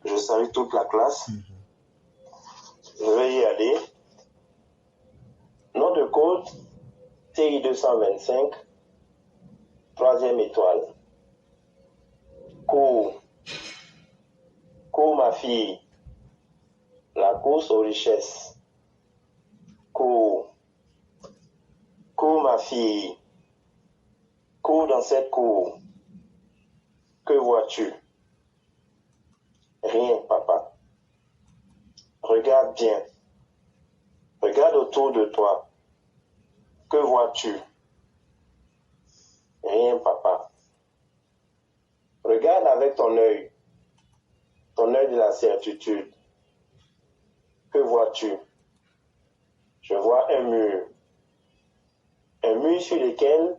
Je salue toute la classe. Je vais y aller. Nom de code, TI 225, troisième étoile. Cours ma fille, la course aux richesses. Cours ma fille, cours dans cette cour. Que vois-tu? Rien, papa. Regarde bien. Regarde autour de toi. Que vois-tu? Rien, papa. Regarde avec ton œil de la certitude. Que vois-tu? Je vois un mur sur lequel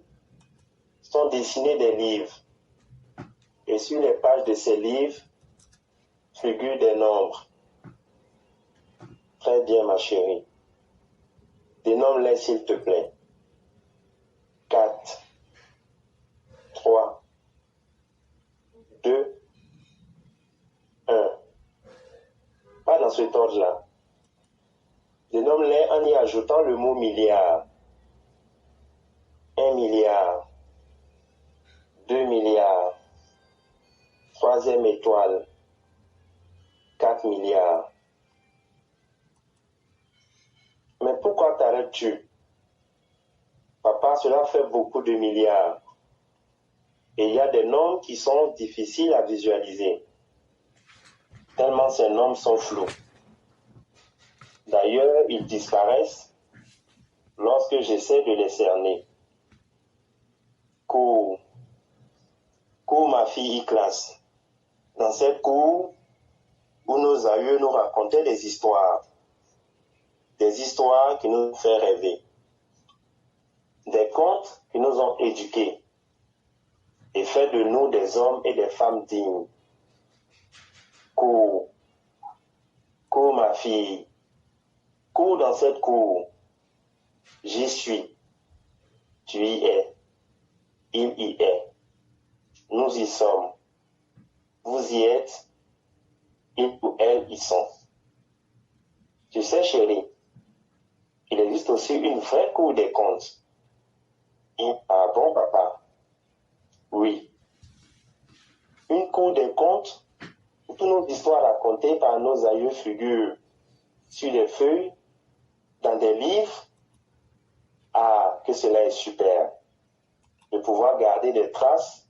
sont dessinés des livres. Et sur les pages de ces livres figurent des nombres. Très bien, ma chérie. Dénomme-les, s'il te plaît. 4, 3, 2, 1. Pas dans cet ordre-là. Dénomme-les en y ajoutant le mot milliard. 1 milliard. 2 milliards. Troisième étoile. 4 milliards. Mais pourquoi t'arrêtes-tu? Papa, cela fait beaucoup de milliards. Et il y a des nombres qui sont difficiles à visualiser. Tellement ces nombres sont flous. D'ailleurs, ils disparaissent lorsque j'essaie de les cerner. Cours ma fille classe. Dans cette cour où nos aïeux nous racontaient des histoires qui nous font rêver, des contes qui nous ont éduqués et fait de nous des hommes et des femmes dignes. Cours ma fille, cours dans cette cour. J'y suis, tu y es, il y est, nous y sommes, vous y êtes, ils ou elles y sont. Tu sais, chérie, il existe aussi une vraie cour des comptes. Ah bon, papa? Oui. Une cour des comptes où toutes nos histoires racontées par nos aïeux figurent sur des feuilles, dans des livres. Ah, que cela est super de pouvoir garder des traces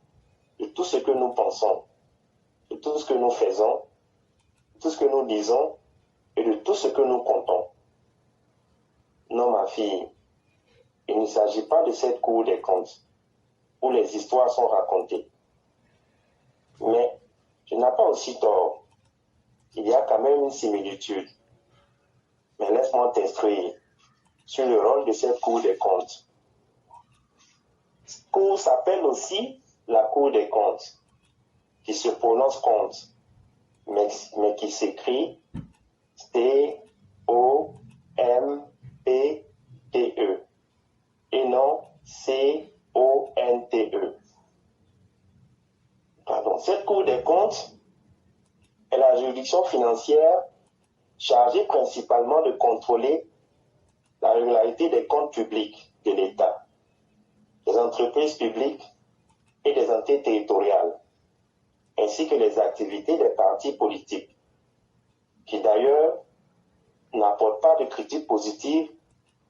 de tout ce que nous pensons, de tout ce que nous faisons, de tout ce que nous disons et de tout ce que nous comptons. Non, ma fille, il ne s'agit pas de cette cour des contes où les histoires sont racontées. Mais tu n'as pas aussi tort. Il y a quand même une similitude. Mais laisse-moi t'instruire sur le rôle de cette cour des comptes. Cette cour s'appelle aussi la cour des comptes, qui se prononce compte, mais qui s'écrit C-O-M-P-T-E et non C-O-N-T-E. Pardon. Cette cour des comptes est la juridiction financière chargée principalement de contrôler la régularité des comptes publics de l'État, des entreprises publiques et des entités territoriales, ainsi que les activités des partis politiques, qui d'ailleurs n'apportent pas de critiques positives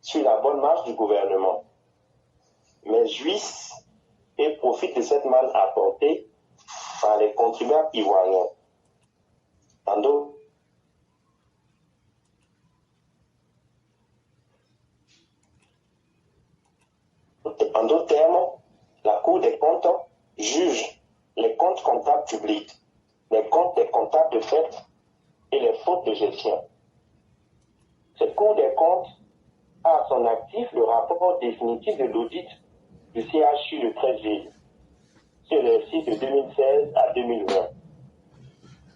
sur la bonne marche du gouvernement, mais jouissent et profitent de cette manne apportée par les contribuables ivoiriens. En d'autres termes, la Cour des comptes juge les comptes comptables publics, les comptes des comptables de fait et les fautes de gestion. Cette Cour des comptes a à son actif le rapport définitif de l'audit du CHU de Treichville sur l'exercice de 2016 à 2020.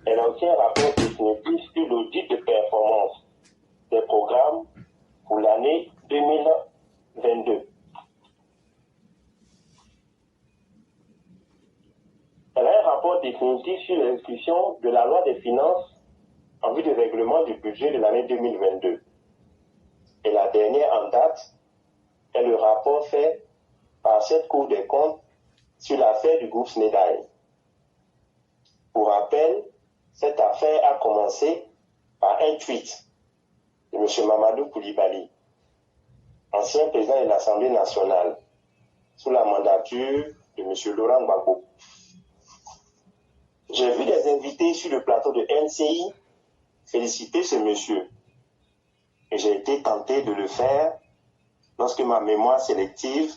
Elle a aussi un rapport définitif sur l'audit de performance des programmes pour l'année 2022. Elle a un rapport définitif sur l'exécution de la loi des finances en vue du règlement du budget de l'année 2022. Et la dernière en date est le rapport fait par cette Cour des comptes sur l'affaire du groupe Snedaï. Pour rappel, cette affaire a commencé par un tweet de M. Mamadou Koulibaly, ancien président de l'Assemblée nationale, sous la mandature de M. Laurent Gbagbo. J'ai vu des invités sur le plateau de NCI féliciter ce monsieur. Et j'ai été tenté de le faire lorsque ma mémoire sélective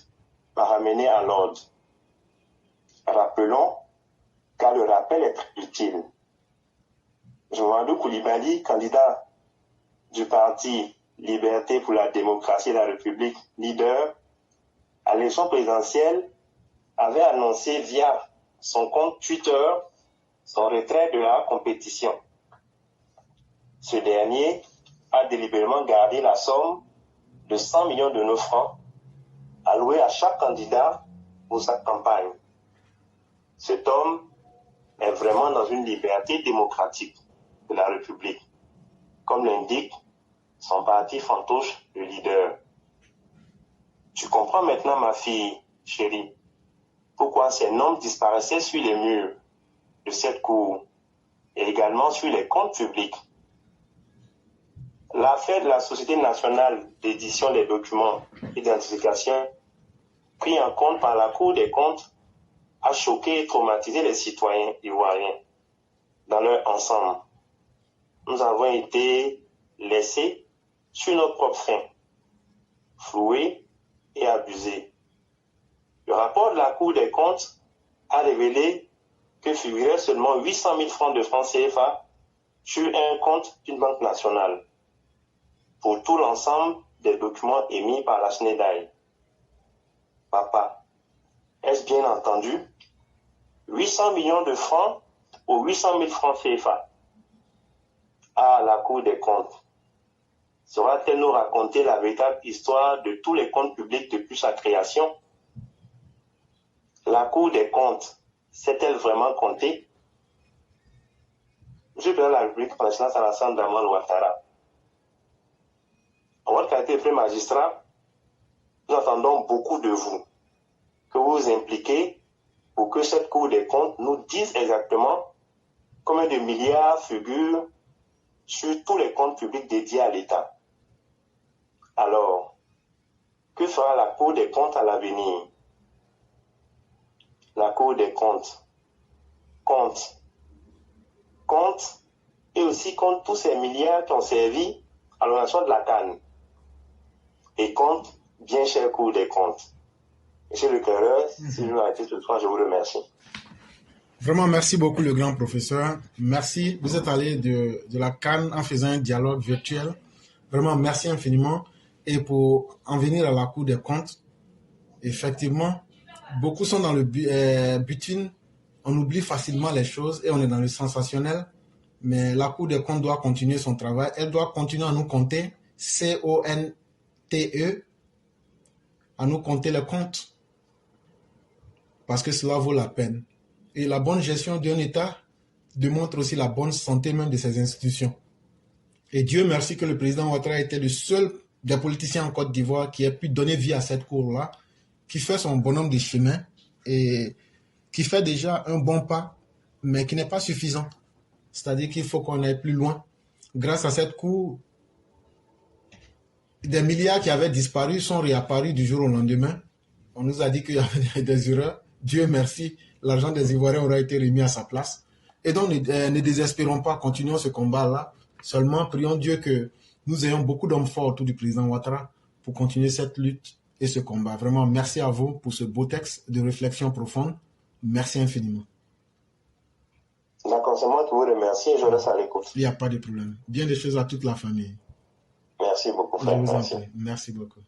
m'a ramené à l'ordre. Rappelons, car le rappel est très utile. Mamadou Koulibaly, candidat du parti Liberté pour la démocratie et la République, leader, à l'élection présidentielle, avait annoncé via son compte Twitter son retrait de la compétition. Ce dernier a délibérément gardé la somme de 100 millions de nos francs alloués à chaque candidat pour sa campagne. Cet homme est vraiment dans une liberté démocratique de la République, comme l'indique son parti fantoche, le leader. Tu comprends maintenant, ma fille chérie, pourquoi ces noms disparaissaient sur les murs de cette cour et également sur les comptes publics. L'affaire de la Société nationale d'édition des documents et d'identification, pris en compte par la Cour des comptes, a choqué et traumatisé les citoyens ivoiriens dans leur ensemble. Nous avons été laissés sur notre propre frein, floués et abusés. Le rapport de la Cour des comptes a révélé que figuraient seulement 800 000 francs de francs CFA sur un compte d'une banque nationale pour tout l'ensemble des documents émis par la Snedaï. Papa, est-ce bien entendu 800 millions de francs ou 800 000 francs CFA? Ah, la Cour des comptes saura-t-elle nous raconter la véritable histoire de tous les comptes publics depuis sa création? La Cour des comptes sait-elle vraiment compter? Monsieur le Président de la République, par excellence Alassane Dramane Ouattara, en votre qualité de premier magistrat, nous attendons beaucoup de vous, que vous vous impliquez pour que cette Cour des comptes nous dise exactement combien de milliards figurent sur tous les comptes publics dédiés à l'État. Alors, que fera la Cour des comptes à l'avenir? La Cour des comptes compte et aussi compte tous ces milliards qui ont servi à l'organisation de la CAN. Et compte, bien cher Cour des comptes. Monsieur le Quereur, si je m'ai arrêté ce soir, je vous remercie. Vraiment, merci beaucoup, le grand professeur. Merci. Vous êtes allé de la CAN en faisant un dialogue virtuel. Vraiment, merci infiniment. Et pour en venir à la Cour des comptes, effectivement, beaucoup sont dans le butine. On oublie facilement les choses et on est dans le sensationnel. Mais la Cour des comptes doit continuer son travail. Elle doit continuer à nous compter, C-O-N-T-E, à nous compter les comptes. Parce que cela vaut la peine. Et la bonne gestion d'un État démontre aussi la bonne santé même de ses institutions. Et Dieu merci que le président Ouattara était le seul des politiciens en Côte d'Ivoire qui a pu donner vie à cette cour-là, qui fait son bonhomme de chemin et qui fait déjà un bon pas, mais qui n'est pas suffisant. C'est-à-dire qu'il faut qu'on aille plus loin. Grâce à cette cour, des milliards qui avaient disparu sont réapparus du jour au lendemain. On nous a dit qu'il y avait des erreurs. Dieu merci, l'argent des Ivoiriens aura été remis à sa place. Et donc, ne désespérons pas, continuons ce combat-là. Seulement, prions Dieu que nous ayons beaucoup d'hommes forts autour du président Ouattara pour continuer cette lutte et ce combat. Vraiment, merci à vous pour ce beau texte de réflexion profonde. Merci infiniment. D'accord, c'est moi qui vous remercie et je reste à l'écoute. Il n'y a pas de problème. Bien des choses à toute la famille. Merci beaucoup, frère. Je vous en Merci. prie. Merci beaucoup.